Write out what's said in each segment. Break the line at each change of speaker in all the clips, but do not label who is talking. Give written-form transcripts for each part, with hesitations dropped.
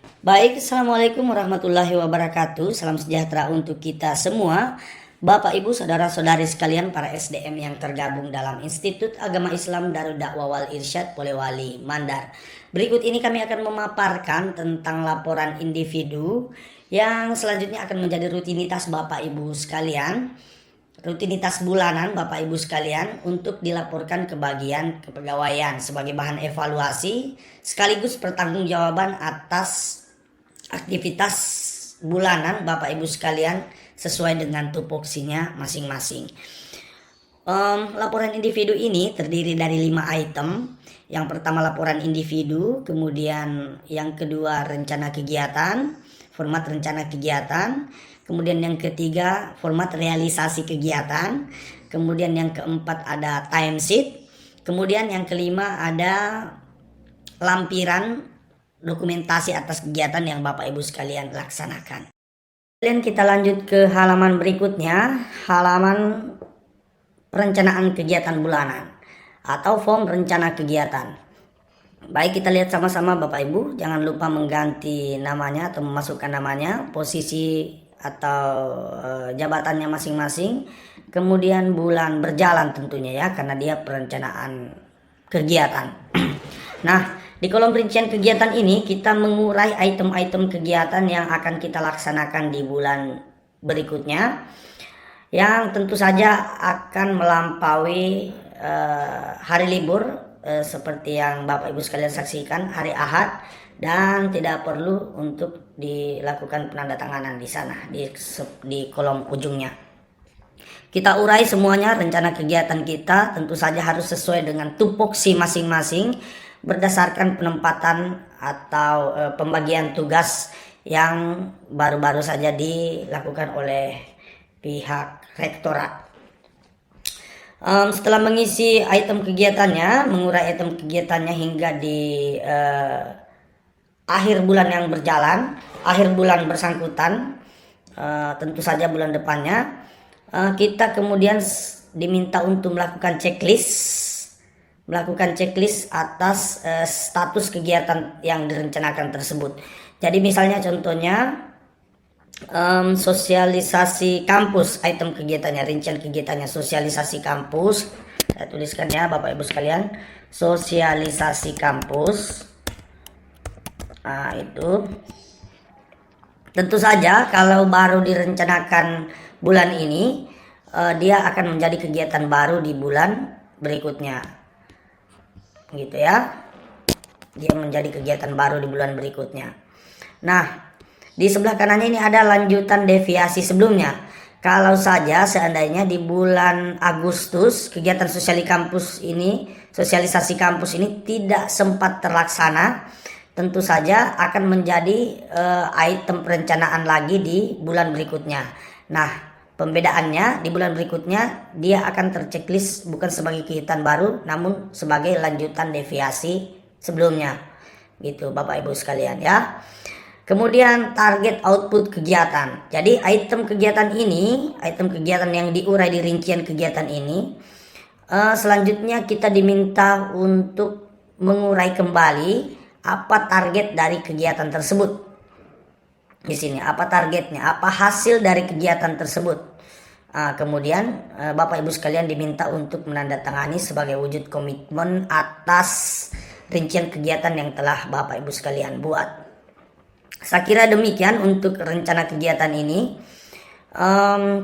Baik, Assalamualaikum warahmatullahi wabarakatuh. Salam sejahtera untuk kita semua. Bapak, Ibu, Saudara-saudari sekalian para SDM yang tergabung dalam Institut Agama Islam Darud Dakwah Wal Irsyad Polewali Mandar. Berikut ini kami akan memaparkan tentang laporan individu yang selanjutnya akan menjadi rutinitas Bapak Ibu sekalian. Rutinitas bulanan Bapak Ibu sekalian untuk dilaporkan ke bagian kepegawaian sebagai bahan evaluasi sekaligus pertanggungjawaban atas aktivitas bulanan Bapak Ibu sekalian sesuai dengan tupoksinya masing-masing. Laporan individu ini terdiri dari 5 item. Yang pertama laporan individu, kemudian yang kedua rencana kegiatan, format rencana kegiatan, kemudian yang ketiga format realisasi kegiatan, kemudian yang keempat ada timesheet, kemudian yang kelima ada lampiran dokumentasi atas kegiatan yang Bapak Ibu sekalian laksanakan. Kemudian kita lanjut ke halaman berikutnya, halaman perencanaan kegiatan bulanan atau form rencana kegiatan. Baik, kita lihat sama-sama Bapak Ibu, jangan lupa mengganti namanya atau memasukkan namanya, posisi atau jabatannya masing-masing, kemudian bulan berjalan tentunya ya, karena dia perencanaan kegiatan. Nah, di kolom rincian kegiatan ini kita mengurai item-item kegiatan yang akan kita laksanakan di bulan berikutnya, yang tentu saja akan melampaui hari libur seperti yang Bapak Ibu sekalian saksikan, hari Ahad, dan tidak perlu untuk dilakukan penandatanganan di sana di kolom ujungnya. Kita urai semuanya. Rencana kegiatan kita tentu saja harus sesuai dengan tupoksi masing-masing berdasarkan penempatan atau pembagian tugas yang baru-baru saja dilakukan oleh pihak rektorat. Setelah mengisi item kegiatannya, mengurai item kegiatannya hingga di akhir bulan yang berjalan, akhir bulan bersangkutan, tentu saja bulan depannya, kita kemudian diminta untuk melakukan checklist atas status kegiatan yang direncanakan tersebut. Jadi misalnya contohnya sosialisasi kampus, item kegiatannya, rincian kegiatannya sosialisasi kampus. Saya tuliskan ya Bapak Ibu sekalian, sosialisasi kampus. Nah, itu tentu saja kalau baru direncanakan bulan ini, dia akan menjadi kegiatan baru di bulan berikutnya, gitu ya. Dia menjadi kegiatan baru di bulan berikutnya. Nah, di sebelah kanannya ini ada lanjutan deviasi sebelumnya. Kalau saja seandainya di bulan Agustus kegiatan sosialisasi kampus ini tidak sempat terlaksana, tentu saja akan menjadi item perencanaan lagi di bulan berikutnya. Nah, pembedaannya di bulan berikutnya dia akan terchecklist bukan sebagai kegiatan baru, namun sebagai lanjutan deviasi sebelumnya. Gitu Bapak Ibu sekalian ya. Kemudian target output kegiatan. Jadi item kegiatan yang diurai di rincian kegiatan ini, selanjutnya kita diminta untuk mengurai kembali apa target dari kegiatan tersebut. Di sini apa targetnya, apa hasil dari kegiatan tersebut. Kemudian Bapak Ibu sekalian diminta untuk menandatangani sebagai wujud komitmen atas rincian kegiatan yang telah Bapak Ibu sekalian buat. Saya kira demikian untuk rencana kegiatan ini.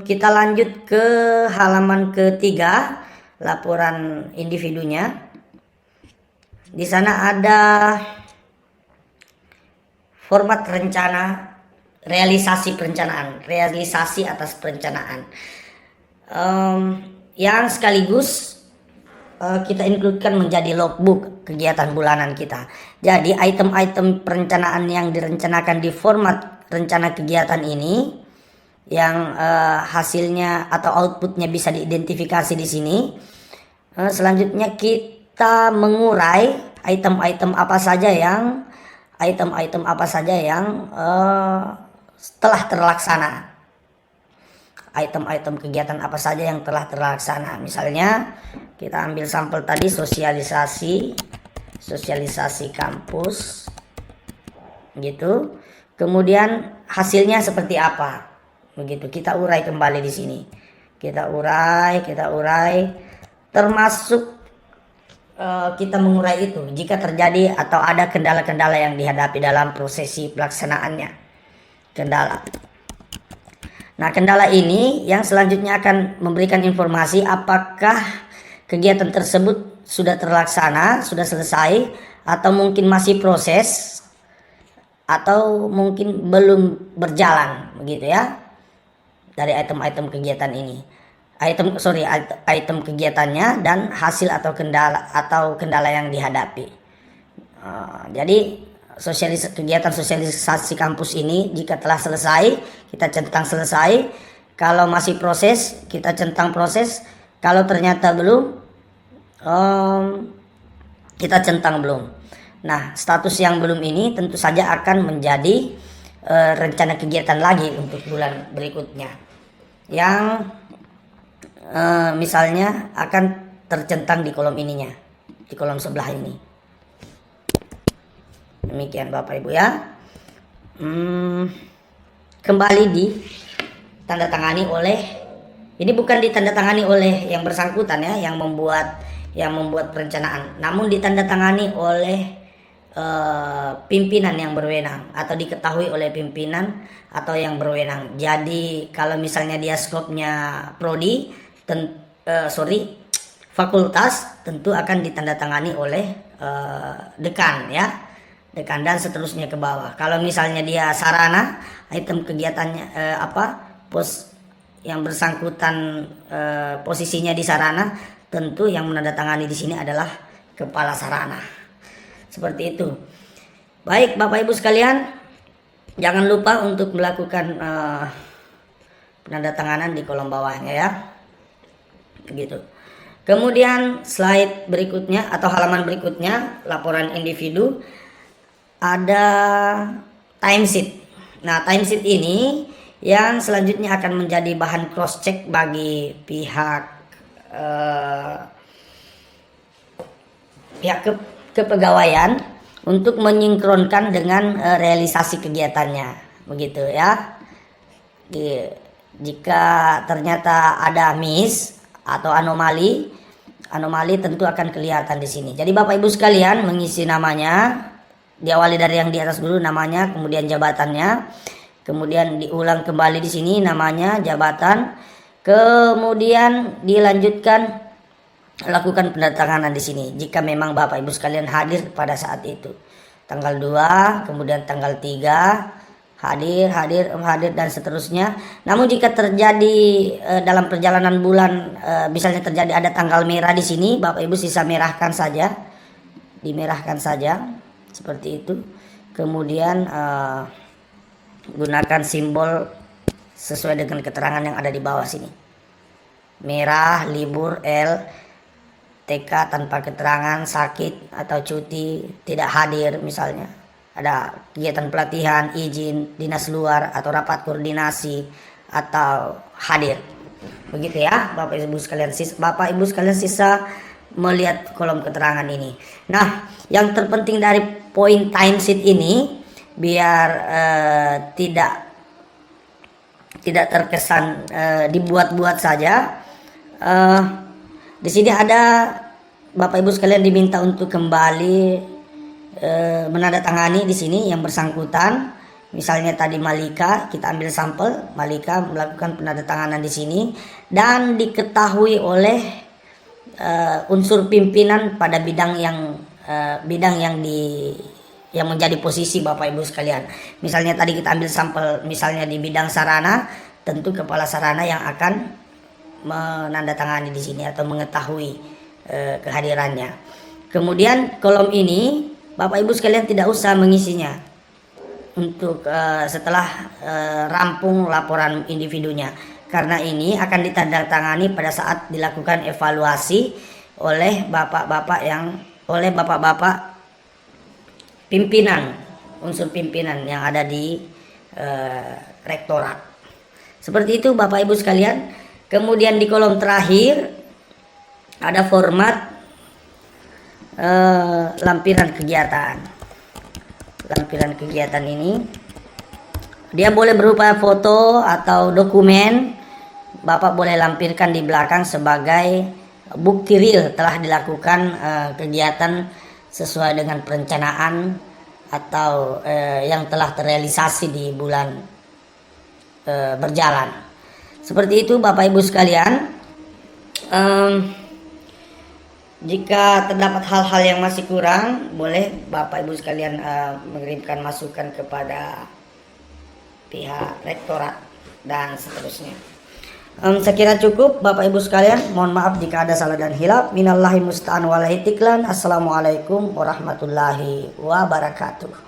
Kita lanjut ke halaman ketiga, laporan individunya. Di sana ada format rencana, realisasi atas perencanaan, yang sekaligus kita includekan menjadi logbook kegiatan bulanan kita. Jadi item-item perencanaan yang direncanakan di format rencana kegiatan ini, yang hasilnya atau outputnya bisa diidentifikasi di sini. Selanjutnya kita mengurai item-item apa saja yang telah terlaksana. Item-item kegiatan apa saja yang telah terlaksana. Misalnya kita ambil sampel tadi, sosialisasi kampus. gitu. Kemudian hasilnya seperti apa, begitu. Kita urai kembali di sini. Kita urai, termasuk kita mengurai itu jika terjadi atau ada kendala-kendala yang dihadapi dalam prosesi pelaksanaannya. Kendala. Nah, kendala ini yang selanjutnya akan memberikan informasi apakah kegiatan tersebut sudah terlaksana, sudah selesai, atau mungkin masih proses, atau mungkin belum berjalan, begitu ya. Dari item-item kegiatan ini. Item kegiatannya dan hasil atau kendala yang dihadapi. Jadi kegiatan sosialisasi kampus ini jika telah selesai, kita centang selesai. Kalau masih proses, kita centang proses. Kalau ternyata belum, kita centang belum. Nah, status yang belum ini tentu saja akan menjadi rencana kegiatan lagi untuk bulan berikutnya, yang misalnya akan tercentang di kolom ininya, di kolom sebelah ini. Demikian Bapak Ibu ya. Kembali ditandatangani oleh, ini bukan ditandatangani oleh yang bersangkutan ya, yang membuat perencanaan, namun ditandatangani oleh pimpinan yang berwenang atau diketahui oleh pimpinan atau yang berwenang. Jadi kalau misalnya dia skopnya prodi, fakultas, tentu akan ditandatangani oleh dekan ya, dekan dan seterusnya ke bawah. Kalau misalnya dia sarana, item kegiatannya pos yang bersangkutan posisinya di sarana, tentu yang menandatangani di sini adalah kepala sarana. Seperti itu. Baik Bapak Ibu sekalian, jangan lupa untuk melakukan penandatanganan di kolom bawahnya ya. Begitu. Kemudian slide berikutnya atau halaman berikutnya, laporan individu, ada timesheet. Nah, timesheet ini yang selanjutnya akan menjadi bahan cross check bagi pihak kepegawaian untuk menyinkronkan dengan realisasi kegiatannya, begitu ya. Jika ternyata ada miss atau anomali tentu akan kelihatan di sini. Jadi Bapak Ibu sekalian mengisi namanya, diawali dari yang di atas dulu, namanya, kemudian jabatannya, kemudian diulang kembali di sini namanya, jabatan, kemudian dilanjutkan lakukan penandatanganan di sini jika memang Bapak Ibu sekalian hadir pada saat itu. Tanggal 2, kemudian tanggal 3 hadir dan seterusnya. Namun jika terjadi dalam perjalanan bulan, misalnya terjadi ada tanggal merah di sini, Bapak Ibu sisa merahkan saja, dimerahkan saja seperti itu. Kemudian gunakan simbol sesuai dengan keterangan yang ada di bawah sini. Merah, libur, L, TK tanpa keterangan, sakit atau cuti, tidak hadir misalnya. Ada kegiatan pelatihan, izin, dinas luar, atau rapat koordinasi, atau hadir. Begitu ya Bapak Ibu sekalian sisa melihat kolom keterangan ini. Nah, yang terpenting dari poin timesheet ini, biar tidak terkesan dibuat-buat saja. Di sini ada Bapak Ibu sekalian diminta untuk kembali menandatangani di sini yang bersangkutan. Misalnya tadi Malika, kita ambil sampel, Malika melakukan penandatanganan di sini dan diketahui oleh unsur pimpinan pada bidang yang menjadi posisi Bapak Ibu sekalian. Misalnya tadi kita ambil sampel, misalnya di bidang sarana, tentu kepala sarana yang akan menandatangani di sini atau mengetahui kehadirannya. Kemudian kolom ini Bapak Ibu sekalian tidak usah mengisinya untuk setelah rampung laporan individunya, karena ini akan ditandatangani pada saat dilakukan evaluasi oleh bapak-bapak pimpinan, unsur pimpinan yang ada di rektorat. Seperti itu Bapak Ibu sekalian. Kemudian di kolom terakhir ada format lampiran kegiatan. lampiran kegiatan ini. Dia boleh berupa foto atau dokumen. Bapak boleh lampirkan di belakang sebagai bukti real telah dilakukan kegiatan sesuai dengan perencanaan atau yang telah terrealisasi di bulan berjalan. Seperti itu Bapak Ibu sekalian. Jika terdapat hal-hal yang masih kurang, boleh Bapak Ibu sekalian mengirimkan masukan kepada pihak rektorat dan seterusnya. Saya kira cukup Bapak Ibu sekalian. Mohon maaf jika ada salah dan hilaf. Minallahi musta'an wal itiklan. Assalamualaikum warahmatullahi wabarakatuh.